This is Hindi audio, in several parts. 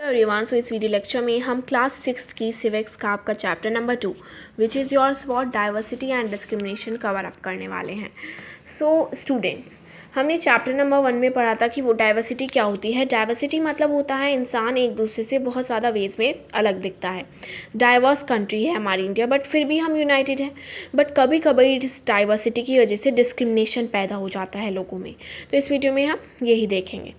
एवरीवन, सो इस वीडियो लेक्चर में हम क्लास 6 की सिविक्स का आपका chapter number 2 which is your swot diversity and discrimination cover up करने वाले हैं। सो स्टूडेंट्स, हमने चैप्टर नंबर 1 में पढ़ा था कि वो डाइवर्सिटी क्या होती है। डाइवर्सिटी मतलब होता है इंसान एक दूसरे से बहुत ज़्यादा वेज में अलग दिखता है। डाइवर्स कंट्री है हमारी इंडिया, बट फिर भी हम यूनाइटेड हैं। बट कभी कभी इस डाइवर्सिटी की वजह से डिस्क्रिमिनेशन पैदा हो जाता है लोगों में। तो इस वीडियो में हम यही देखेंगे।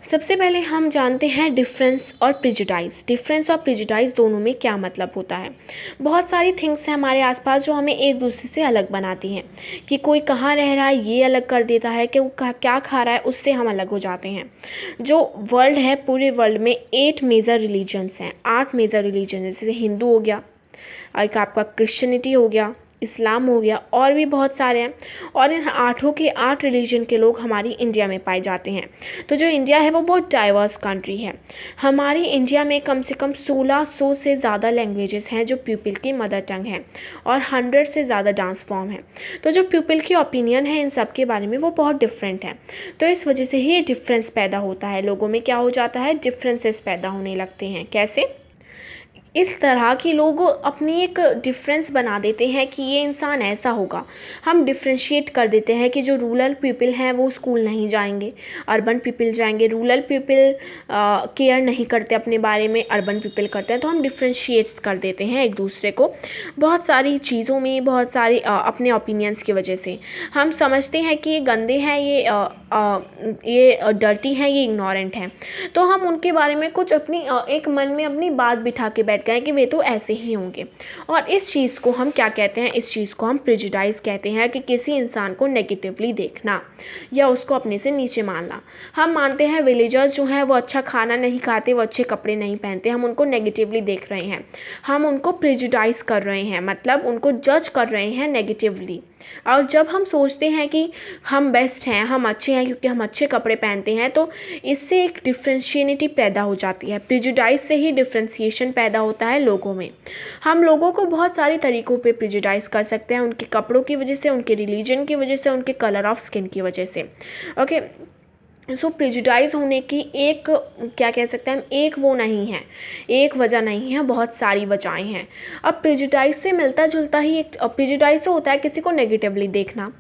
सबसे पहले हम जानते हैं डिफरेंस और प्रिजुडाइज। डिफरेंस और प्रिजुडाइज दोनों में क्या मतलब होता है। बहुत सारी थिंग्स हैं हमारे आसपास जो हमें एक दूसरे से अलग बनाती हैं। कि कोई कहाँ रह रहा है ये अलग कर देता है, कि वो क्या खा रहा है उससे हम अलग हो जाते हैं। जो वर्ल्ड है, पूरे वर्ल्ड में 8 मेजर रिलीजन्स हैं। 8 मेजर रिलीजन, जैसे हिंदू हो गया, एक आपका क्रिश्चियनिटी हो गया, इस्लाम हो गया, और भी बहुत सारे हैं। और इन 8 के 8 रिलीजन के लोग हमारी इंडिया में पाए जाते हैं। तो जो इंडिया है वो बहुत डाइवर्स कंट्री है। हमारी इंडिया में कम से कम 1600 से ज़्यादा लैंग्वेजेस हैं जो पीपल की मदर टंग है, और 100 से ज़्यादा डांस फॉर्म है। तो जो पीपल की ओपिनियन है इन सब के बारे में वो बहुत डिफरेंट है। तो इस वजह से ही डिफरेंस पैदा होता है, लोगों में क्या हो जाता है, डिफरेंसेस पैदा होने लगते हैं। कैसे? इस तरह कि लोग अपनी एक डिफरेंस बना देते हैं कि ये इंसान ऐसा होगा। हम डिफ्रेंशिएट कर देते हैं कि जो रूरल पीपल हैं वो स्कूल नहीं जाएंगे, अर्बन पीपल जाएंगे। रूरल पीपल केयर नहीं करते अपने बारे में, अर्बन पीपल करते हैं। तो हम डिफ्रेंशिएट्स कर देते हैं एक दूसरे को बहुत सारी चीज़ों में, बहुत सारी अपने ओपिनियंस की वजह से। हम समझते हैं कि ये गंदे हैं, ये डर्टी हैं, ये इग्नोरेंट हैं। तो हम उनके बारे में कुछ अपनी एक मन में अपनी बात बिठा के बैठ गए कि वे तो ऐसे ही होंगे। और इस चीज़ को हम क्या कहते हैं, इस चीज़ को हम प्रेजुडाइज कहते हैं, कि किसी इंसान को नेगेटिवली देखना या उसको अपने से नीचे मानना। हम मानते हैं विलेजर्स जो हैं वो अच्छा खाना नहीं खाते, वो अच्छे कपड़े नहीं पहनते, हम उनको नेगेटिवली देख रहे हैं, हम उनको प्रेजुडाइज कर रहे हैं, मतलब उनको जज कर रहे हैं नेगेटिवली। और जब हम सोचते हैं कि हम बेस्ट हैं, हम अच्छे हैं क्योंकि हम अच्छे कपड़े पहनते हैं, तो इससे एक डिफ्रेंशिएनिटी पैदा हो जाती है। प्रेजुडाइज से ही डिफ्रेंशिएशन पैदा होता है लोगों में। हम लोगों को बहुत सारे तरीक़ों पे प्रेजुडाइज कर सकते हैं, उनके कपड़ों की वजह से, उनके रिलीजन की वजह से, उनके कलर ऑफ स्किन की वजह से। ओके, सो प्रेजुडाइज होने की एक, क्या कह सकते हैं हम, एक वो नहीं है, एक वजह नहीं है, बहुत सारी वजहें हैं। अब प्रेजुडाइज से मिलता जुलता ही एक प्रेजुडाइज से होता है किसी को नेगेटिवली देखना,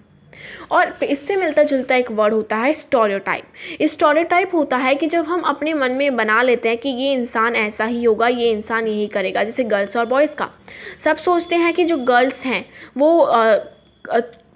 और इससे मिलता जुलता एक वर्ड होता है स्टेरियोटाइप। स्टेरियोटाइप होता है कि जब हम अपने मन में बना लेते हैं कि ये इंसान ऐसा ही होगा, ये इंसान यही करेगा। जैसे गर्ल्स और बॉयज़ का, सब सोचते हैं कि जो गर्ल्स हैं वो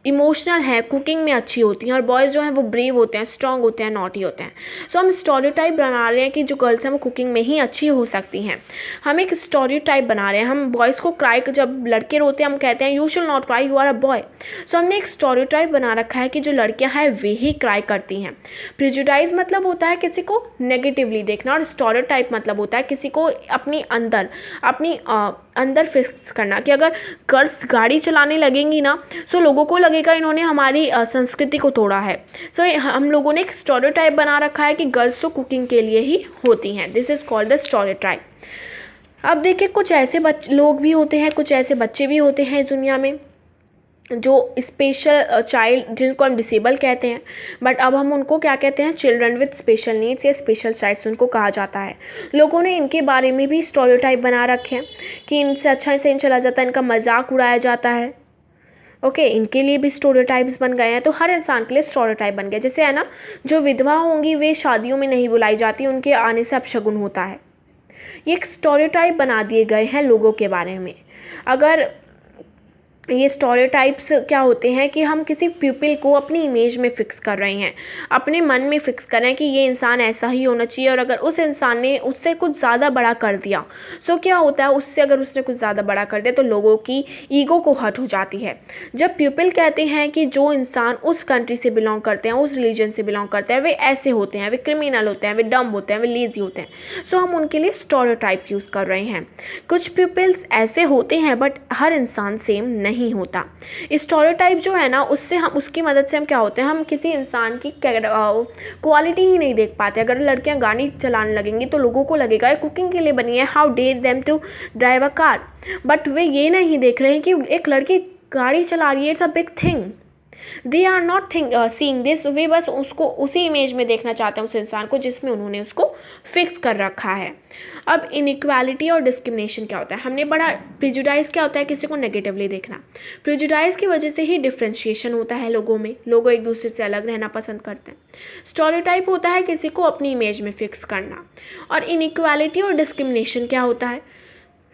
इमोशनल है, कुकिंग में अच्छी होती हैं, और बॉयज़ जो हैं वो ब्रेव होते हैं, स्ट्रांग होते हैं, नॉटी होते हैं। सो हम स्टेरियोटाइप बना रहे हैं कि जो गर्ल्स हैं वो कुकिंग में ही अच्छी हो सकती हैं। हम एक स्टेरियोटाइप बना रहे हैं। हम बॉयज़ को क्राई, जब लड़के रोते हैं हम कहते हैं you should not cry, you are a boy. So हमने एक स्टेरियोटाइप बना रखा है कि जो लड़कियां हैं वे ही क्राई करती हैं। प्रेजुडाइज मतलब होता है किसी को नेगेटिवली देखना, और स्टेरियोटाइप मतलब होता है किसी को अपनी अंदर फिक्स करना, कि अगर गर्ल्स गाड़ी चलाने लगेंगी ना, सो लोगों को लगेगा इन्होंने हमारी संस्कृति को तोड़ा है। सो हम लोगों ने एक स्टेरियोटाइप बना रखा है कि गर्ल्स तो कुकिंग के लिए ही होती हैं। This is called the stereotype. अब देखिए, कुछ ऐसे लोग भी होते हैं, कुछ ऐसे बच्चे भी होते हैं इस दुनिया में जो स्पेशल चाइल्ड, जिनको हम डिसेबल कहते हैं, बट अब हम उनको क्या कहते हैं, चिल्ड्रन विद स्पेशल नीड्स या स्पेशल चाइल्ड्स उनको कहा जाता है। लोगों ने इनके बारे में भी स्टेरियोटाइप बना रखे हैं कि इनसे अच्छा से चला जाता है, इनका मजाक उड़ाया जाता है। ओके, इनके लिए भी स्टेरियोटाइप्स बन गए हैं। तो हर इंसान के लिए स्टेरियोटाइप बन गया। जैसे है ना, जो विधवा होंगी वे शादियों में नहीं बुलाई जाती, उनके आने से अपशगुन होता है। ये एक स्टेरियोटाइप बना दिए गए हैं लोगों के बारे में। अगर ये स्टेरियोटाइप्स क्या होते हैं कि हम किसी पीपल को अपनी इमेज में फ़िक्स कर रहे हैं, अपने मन में फ़िक्स कर रहे हैं कि ये इंसान ऐसा ही होना चाहिए। और अगर उस इंसान ने उससे कुछ ज़्यादा बड़ा कर दिया, सो क्या होता है, उससे अगर उसने कुछ ज़्यादा बड़ा कर दिया तो लोगों की ईगो को हर्ट हो जाती है। जब पीपल कहते हैं कि जो इंसान उस कंट्री से बिलोंग करते हैं, उस रिलीजन से बिलोंग करते हैं, वे ऐसे होते हैं, वे क्रिमिनल होते हैं, वे डम होते हैं, वे लेज़ी होते हैं, सो हम उनके लिए स्टेरियोटाइप यूज़ कर रहे हैं। कुछ पीपल्स ऐसे होते हैं बट हर इंसान सेम नहीं होता। स्टेरियोटाइप जो है ना, उससे हम, उसकी मदद से हम क्या होते हैं, हम किसी इंसान की क्वालिटी ही नहीं देख पाते। अगर लड़कियां गाड़ी चलाने लगेंगी तो लोगों को लगेगा ये कुकिंग के लिए बनी है, how dare them to drive a car. But वे ये नहीं देख रहे हैं कि एक लड़की गाड़ी चला रही है, it's a big thing. They are not seeing this, वे बस उसको उसी इमेज में देखना चाहते हैं उस इंसान को जिसमें उन्होंने उसको फिक्स कर रखा है। अब इनइक्वालिटी और डिस्क्रिमिनेशन क्या होता है, हमने बड़ा प्रिजुडाइज क्या होता है, किसी को नेगेटिवली देखना। प्रिजुडाइज की वजह से ही डिफ्रेंशिएशन होता है लोगों में, लोग एक दूसरे से अलग रहना पसंद करते हैं। स्टेरियोटाइप होता है किसी को अपनी इमेज में फिक्स करना। और इनइक्वालिटी और डिस्क्रिमिनेशन क्या होता है,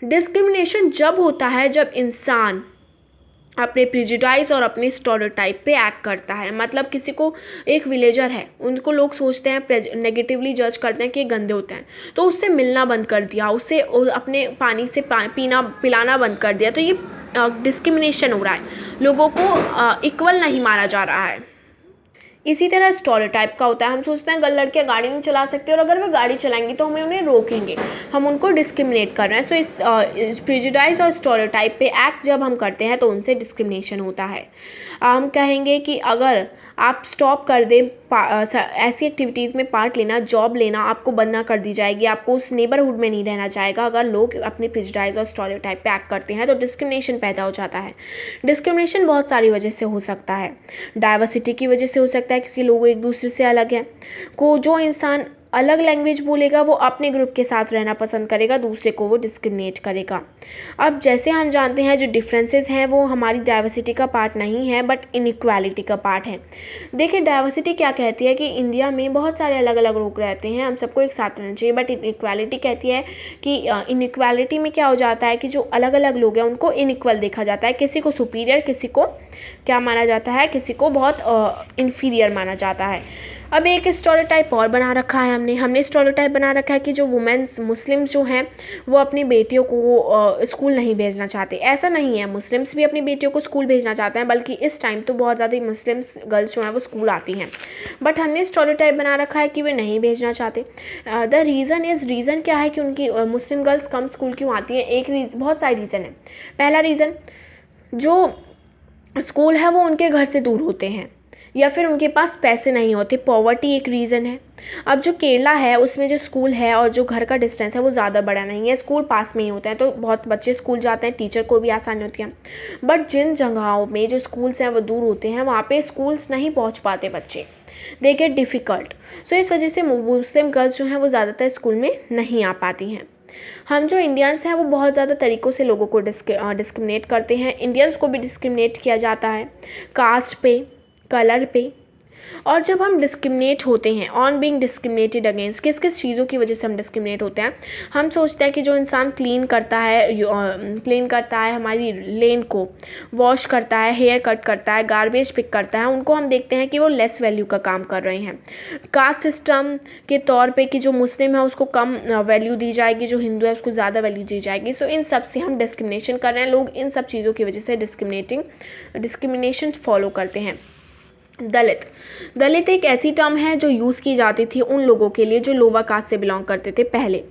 डिस्क्रिमिनेशन जब होता है जब इंसान अपने प्रिजुडाइज और अपने स्टेरियोटाइप पे एक्ट करता है। मतलब किसी को, एक विलेजर है, उनको लोग सोचते हैं, नेगेटिवली जज करते हैं कि ये गंदे होते हैं, तो उससे मिलना बंद कर दिया, उससे अपने पानी से पीना पिलाना बंद कर दिया, तो ये डिस्क्रिमिनेशन हो रहा है, लोगों को इक्वल नहीं माना जा रहा है। इसी तरह स्टेरियोटाइप का होता है, हम सोचते हैं लड़कियाँ गाड़ी नहीं चला सकती और अगर वे गाड़ी चलाएंगी तो हमें उन्हें रोकेंगे, हम उनको डिस्क्रिमिनेट कर रहे हैं। सो इस प्रिजुडाइज और स्टेरियोटाइप पे एक्ट जब हम करते हैं तो उनसे डिस्क्रिमिनेशन होता है। हम कहेंगे कि अगर आप स्टॉप कर दें ऐसी एक्टिविटीज़ में पार्ट लेना, जॉब लेना आपको बंद ना कर दी जाएगी, आपको उस नेबरहुड में नहीं रहना चाहेगा अगर लोग अपने प्रिजुडाइज और स्टेरियोटाइप पे एक्ट करते हैं, तो डिस्क्रिमिनेशन पैदा हो जाता है। डिस्क्रिमिनेशन बहुत सारी वजह से हो सकता है, डाइवर्सिटी की वजह से हो सकता है क्योंकि लोग एक दूसरे से अलग हैं, जो इंसान अलग लैंग्वेज बोलेगा वो अपने ग्रुप के साथ रहना पसंद करेगा, दूसरे को वो डिस्क्रिमिनेट करेगा। अब जैसे हम जानते हैं जो डिफरेंसेस हैं वो हमारी डाइवर्सिटी का पार्ट नहीं है बट इनइक्वालिटी का पार्ट है। देखिए डाइवर्सिटी क्या कहती है कि इंडिया में बहुत सारे अलग अलग लोग रहते हैं, हम सबको एक साथ रहना चाहिए, बट इनइक्वालिटी कहती है कि इनइक्वालिटी में क्या हो जाता है कि जो अलग अलग लोग हैं उनको इनइक्वल देखा जाता है, किसी को सुपीरियर, किसी को क्या माना जाता है, किसी को बहुत इन्फीरियर माना जाता है। अब एक स्टेरियोटाइप और बना रखा है हमने स्टेरियोटाइप बना रखा है कि जो वुमेन्स मुस्लिम्स जो हैं वो अपनी बेटियों को स्कूल नहीं भेजना चाहते। ऐसा नहीं है, मुस्लिम्स भी अपनी बेटियों को स्कूल भेजना चाहते हैं, बल्कि इस टाइम तो बहुत ज़्यादा मुस्लिम्स गर्ल्स जो हैं वो स्कूल आती हैं, बट हमने स्टेरियोटाइप बना रखा है कि वे नहीं भेजना चाहते। द रीज़न क्या है कि उनकी मुस्लिम गर्ल्स कम स्कूल क्यों आती हैं, बहुत सारे रीज़न है। पहला रीज़न, जो स्कूल है वो उनके घर से दूर होते हैं या फिर उनके पास पैसे नहीं होते, पॉवर्टी एक रीज़न है। अब जो केरला है उसमें जो स्कूल है और जो घर का डिस्टेंस है वो ज़्यादा बड़ा नहीं है, स्कूल पास में ही होता है, तो बहुत बच्चे स्कूल जाते हैं, टीचर को भी आसानी होती है। बट जिन जगहों में जो स्कूल्स हैं वो दूर होते हैं वहाँ पे स्कूल्स नहीं पहुँच पाते बच्चे, दे गेट डिफ़िकल्ट। सो इस वजह से मुस्लिम गर्ल्स जो हैं वो ज़्यादातर स्कूल में नहीं आ पाती हैं। हम जो इंडियंस हैं वो बहुत ज़्यादा तरीक़ों से लोगों को डिस्क्रिमिनेट करते हैं। इंडियंस को भी डिस्क्रिमिनेट किया जाता है कास्ट पे, कलर पे। और जब हम डिस्क्रिमिनेट होते हैं, ऑन बीइंग डिस्क्रिमिनेटेड अगेंस्ट, किस किस चीज़ों की वजह से हम डिस्क्रिमिनेट होते हैं, हम सोचते हैं कि जो इंसान क्लीन करता है हमारी लेन को, वॉश करता है, हेयर कट करता है, गार्बेज पिक करता है, उनको हम देखते हैं कि वो लेस वैल्यू का काम कर रहे हैं। कास्ट सिस्टम के तौर पे कि जो मुस्लिम है उसको कम वैल्यू दी जाएगी, जो हिंदू है उसको ज़्यादा वैल्यू दी जाएगी। सो इन सब से हम डिस्क्रिमिनेशन कर रहे हैं, लोग इन सब चीज़ों की वजह से डिस्क्रिमिनेशन फॉलो करते हैं। दलित एक ऐसी टर्म है जो यूज़ की जाती थी उन लोगों के लिए जो लोअर कास्ट से बिलोंग करते थे पहले,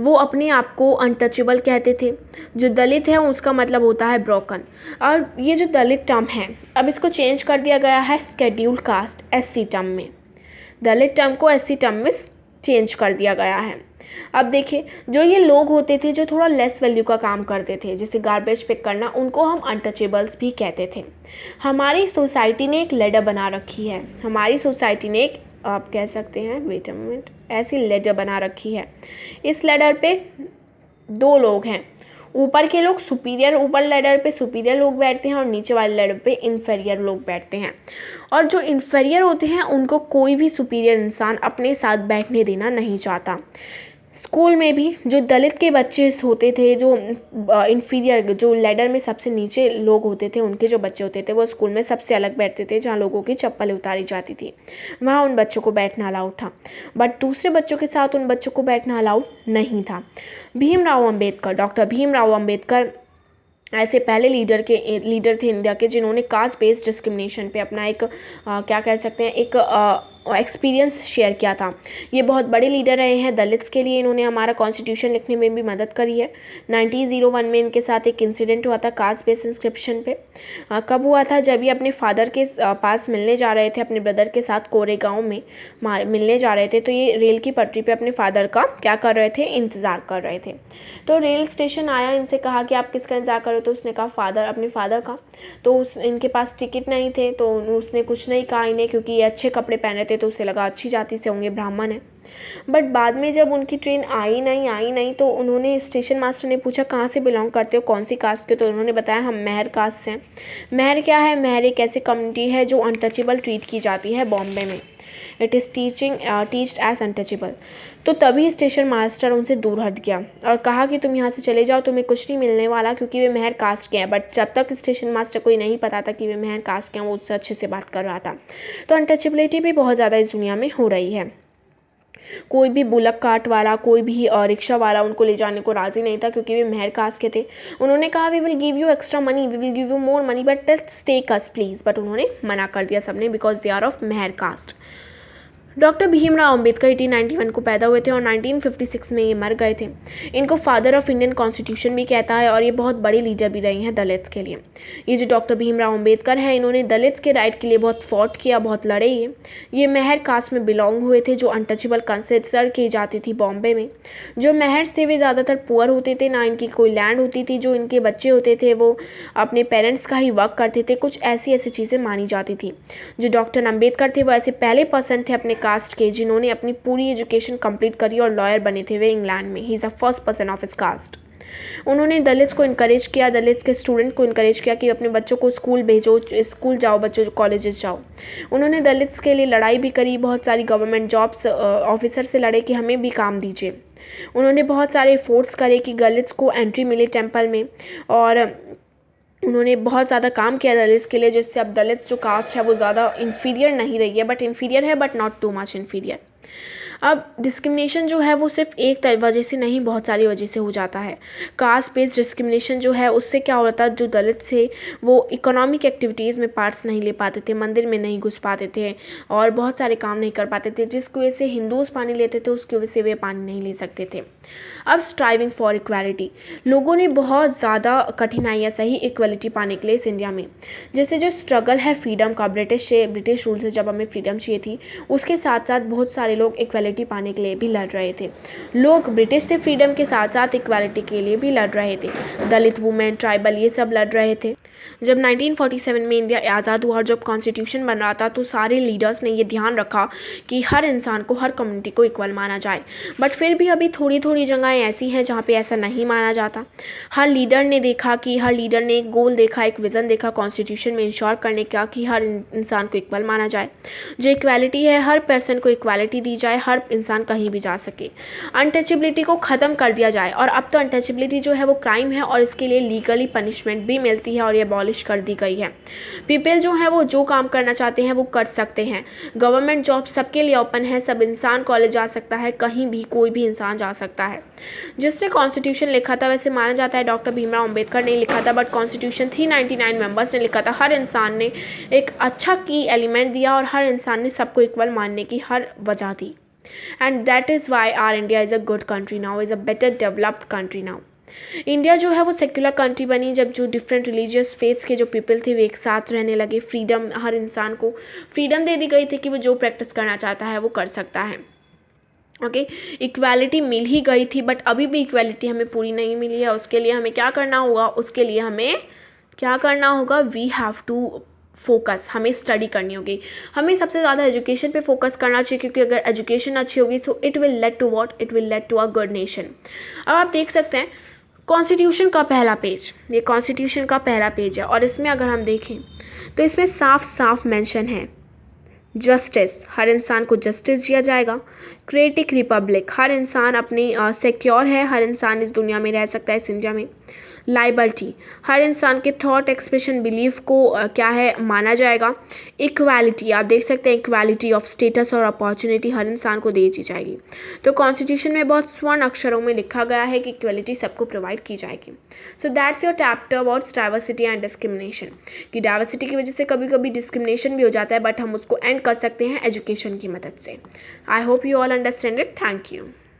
वो अपने आप को अनटचेबल कहते थे। जो दलित है उसका मतलब होता है ब्रोकन। और ये जो दलित टर्म है अब इसको चेंज कर दिया गया है शेड्यूल्ड कास्ट एससी टर्म में, दलित टर्म को एससी टर्म में चेंज कर दिया गया है। अब देखिए जो ये लोग होते थे जो थोड़ा लेस वैल्यू का काम करते थे जैसे गार्बेज पिक करना, उनको हम अनटचेबल्स भी कहते थे। हमारी सोसाइटी ने एक लैडर बना रखी है, हमारी सोसाइटी ने एक, आप कह सकते हैं, वेट अ मिनट, ऐसी लैडर बना रखी है। इस लैडर पे दो लोग हैं, ऊपर के लोग सुपीरियर, ऊपर लैडर पे सुपीरियर लोग बैठते हैं और नीचे वाले लैडर पे इन्फीरियर लोग बैठते हैं। और जो इन्फीरियर होते हैं उनको कोई भी सुपीरियर इंसान अपने साथ बैठने देना नहीं चाहता। स्कूल में भी जो दलित के बच्चे होते थे, जो इन्फीरियर, जो लैडर में सबसे नीचे लोग होते थे, उनके जो बच्चे होते थे वो स्कूल में सबसे अलग बैठते थे, जहाँ लोगों की चप्पलें उतारी जाती थी, वहाँ उन बच्चों को बैठना अलाउड था, बट दूसरे बच्चों के साथ उन बच्चों को बैठना अलाउड नहीं था। डॉक्टर भीमराव अम्बेडकर ऐसे पहले लीडर थे इंडिया के जिन्होंने कास्ट बेस्ड डिस्क्रिमिनेशन पे अपना एक क्या कह सकते हैं, एक एक्सपीरियंस शेयर किया था। ये बहुत बड़े लीडर रहे हैं दलित्स के लिए। इन्होंने हमारा कॉन्स्टिट्यूशन लिखने में भी मदद करी है। 1901 में इनके साथ एक इंसिडेंट हुआ था कास्ट बेस्ड इंस्क्रिप्शन पे। कब हुआ था? जब ये अपने फादर के पास मिलने जा रहे थे, अपने ब्रदर के साथ कोरेगांव में मिलने जा रहे थे। तो ये रेल की पटरी पे अपने फादर का क्या कर रहे थे? इंतज़ार कर रहे थे। तो रेल स्टेशन आया, इनसे कहा कि आप किसका इंतज़ार कर रहे हो? तो उसने कहा फादर, अपने फादर का। तो इनके पास टिकट नहीं थे, तो उसने कुछ नहीं कहा इन्हें, क्योंकि ये अच्छे कपड़े पहने थे तो उसे लगा अच्छी जाति से होंगे, ब्राह्मण है। बट बाद में जब उनकी ट्रेन आई नहीं तो उन्होंने, स्टेशन मास्टर ने पूछा कहाँ से बिलोंग करते हो, कौन सी कास्ट के? तो उन्होंने बताया हम मेहर कास्ट से हैं। मेहर क्या है? मेहर एक ऐसी कम्युनिटी है जो अनटचेबल ट्रीट की जाती है बॉम्बे में। It is teached as untouchable. तो तभी स्टेशन मास्टर उनसे दूर हट गया और कहा कि तुम यहाँ से चले जाओ, तुम्हें कुछ नहीं मिलने वाला, क्योंकि वे मेहर कास्ट के हैं। बट जब तक स्टेशन मास्टर को ये नहीं पता था कि वे मेहर कास्ट के हैं, वो उससे अच्छे से बात कर रहा था। तो अनटचेबिलिटी भी बहुत ज़्यादा इस दुनिया में हो रही है। कोई भी बुलक कार्ट वाला, कोई भी रिक्शा वाला उनको ले जाने को राज़ी नहीं था, क्योंकि वे मेहर कास्ट के थे। उन्होंने कहा we will give you extra money, we will give you more money, but let's take us please. But उन्होंने मना कर दिया सबने, because they are of Mahar caste. Doctor Bhimrao Ambedkar 1891 को पैदा हुए थे और 1956 में ये मर गए थे। इनको फादर ऑफ इंडियन कॉन्स्टिट्यूशन भी कहता है और ये बहुत बड़े लीडर भी रहे हैं दलित्स के लिए। ये जो डॉक्टर भीमराव अंबेडकर हैं, इन्होंने दलित्स के राइट के लिए बहुत फॉट किया, बहुत लड़े। ये मेहर कास्ट में बिलोंग हुए थे, जो अनटचेबल कंसिडर की जाती थी बॉम्बे में। जो मेहर्स थे वे ज़्यादातर पुअर होते थे, ना इनकी कोई लैंड होती थी। जो इनके बच्चे होते थे वो अपने पेरेंट्स का ही वर्क करते थे। कुछ ऐसी चीज़ें मानी जाती थी। जो डॉक्टर अंबेडकर थे वो ऐसे पहले पर्सन थे अपने कास्ट के जिन्होंने अपनी पूरी एजुकेशन कंप्लीट करी और लॉयर बने थे वे इंग्लैंड में। He is the first person of his cast. उन्होंने दलित्स को इनकरेज किया, दलित्स के स्टूडेंट को इनकरेज किया कि अपने बच्चों को स्कूल भेजो, स्कूल जाओ बच्चों, कॉलेजेस जाओ। उन्होंने दलित्स के लिए लड़ाई भी करी, बहुत सारी गवर्नमेंट जॉब्स ऑफिसर से लड़े कि हमें भी काम दीजिए। उन्होंने बहुत सारे फोर्स करे कि दलित्स को एंट्री मिले टेम्पल में, और उन्होंने बहुत ज़्यादा काम किया दलित्स के लिए, जिससे अब दलित्स जो कास्ट है वो ज़्यादा इन्फीरियर नहीं रही है, बट इन्फीरियर है, but not too much inferior. अब डिस्क्रिमिनेशन जो है वो सिर्फ एक वजह से नहीं, बहुत सारी वजह से हो जाता है। कास्ट बेस्ड डिस्क्रिमिनेशन जो है उससे क्या होता है, जो दलित थे वो इकोनॉमिक एक्टिविटीज़ में पार्ट्स नहीं ले पाते थे, मंदिर में नहीं घुस पाते थे और बहुत सारे काम नहीं कर पाते थे, जिसकी वजह से हिंदूज़ पानी लेते थे, उसकी वजह से वे पानी नहीं ले सकते थे। अब स्ट्राइविंग फॉर इक्वालिटी, लोगों ने बहुत ज़्यादा कठिनाइयाँ सही इक्वालिटी पाने के लिए इस इंडिया में। जैसे जो स्ट्रगल है फ्रीडम का, ब्रिटिश रूल से जब हमें फ्रीडम चाहिए थी, उसके साथ साथ बहुत सारे लोग इक्वालिटी पाने के लिए भी लड़ रहे थे। लोग ब्रिटिश से फ्रीडम के साथ साथ इक्वालिटी के लिए भी लड़ रहे थे। दलित, वुमेन, ट्राइबल, ये सब लड़ रहे थे। जब 1947 में इंडिया आज़ाद हुआ और जब कॉन्स्टिट्यूशन बन रहा था, तो सारे लीडर्स ने ये ध्यान रखा कि हर इंसान को, हर कम्युनिटी को इक्वल माना जाए। बट फिर भी अभी थोड़ी थोड़ी जगहें ऐसी हैं जहाँ पे ऐसा नहीं माना जाता। हर लीडर ने एक गोल देखा, एक विज़न देखा कॉन्स्टिट्यूशन में इंश्योर करने का कि हर इंसान को इक्वल माना जाए। जो इक्वालिटी है, हर पर्सन को इक्वालिटी दी जाए, हर इंसान कहीं भी जा सके। अनटचेबिलिटी को ख़त्म कर दिया जाए, और अब तो अनटचेबिलिटी जो है वो क्राइम है और इसके लिए लीगली पनिशमेंट भी मिलती है और ये अबॉलिश कर दी गई है। पीपल जो है वो जो काम करना चाहते हैं वो कर सकते हैं। गवर्नमेंट जॉब सबके लिए ओपन है, सब इंसान कॉलेज जा सकता है, कहीं भी कोई भी इंसान जा सकता है। जिसने कॉन्स्टिट्यूशन लिखा था, वैसे माना जाता है डॉक्टर भीमराव अंबेडकर ने लिखा था, बट कॉन्स्टिट्यूशन 399 मेंबर्स ने लिखा था। हर इंसान ने एक अच्छा की एलिमेंट दिया और हर इंसान ने सबको इक्वल मानने की हर वजह दी। And that is why our India is a good country now, is a better developed country now. India जो है वो सेक्युलर कंट्री बनी जब जो डिफरेंट रिलीजियस फेथ्स के जो पीपल थे वो एक साथ रहने लगे। फ्रीडम, हर इंसान को फ्रीडम दे दी गई थी कि वो जो प्रैक्टिस करना चाहता है वो कर सकता है। ओके, इक्वालिटी मिल ही गई थी, बट अभी भी इक्वालिटी हमें पूरी नहीं मिली है। उसके लिए हमें क्या करना होगा, वी हैव टू फोकस, हमें स्टडी करनी होगी। हमें सबसे ज़्यादा एजुकेशन पे फोकस करना चाहिए, क्योंकि अगर एजुकेशन अच्छी होगी so it will lead to what, it will lead to a good nation. अब आप देख सकते हैं कॉन्स्टिट्यूशन का पहला पेज, ये कॉन्स्टिट्यूशन का पहला पेज है, और इसमें अगर हम देखें तो इसमें साफ साफ मेंशन है जस्टिस, हर इंसान को जस्टिस दिया जाएगा। क्रिएटिक रिपब्लिक, हर इंसान अपनी सिक्योर है, हर इंसान इस दुनिया में रह सकता है, इस इंडिया में। लाइबर्टी, हर इंसान के थॉट एक्सप्रेशन बिलीफ को क्या है माना जाएगा। इक्वालिटी, आप देख सकते हैं इक्वालिटी ऑफ स्टेटस और अपॉर्चुनिटी हर इंसान को दी जाएगी। तो कॉन्स्टिट्यूशन में बहुत स्वर्ण अक्षरों में लिखा गया है कि इक्वालिटी सबको प्रोवाइड की जाएगी। So that's your chapter about diversity and discrimination, कि डाइवर्सिटी की वजह से कभी कभी डिस्क्रिमिनेशन भी हो जाता है, बट हम उसको एंड कर सकते हैं एजुकेशन की मदद से। I hope you all understand it. Thank you.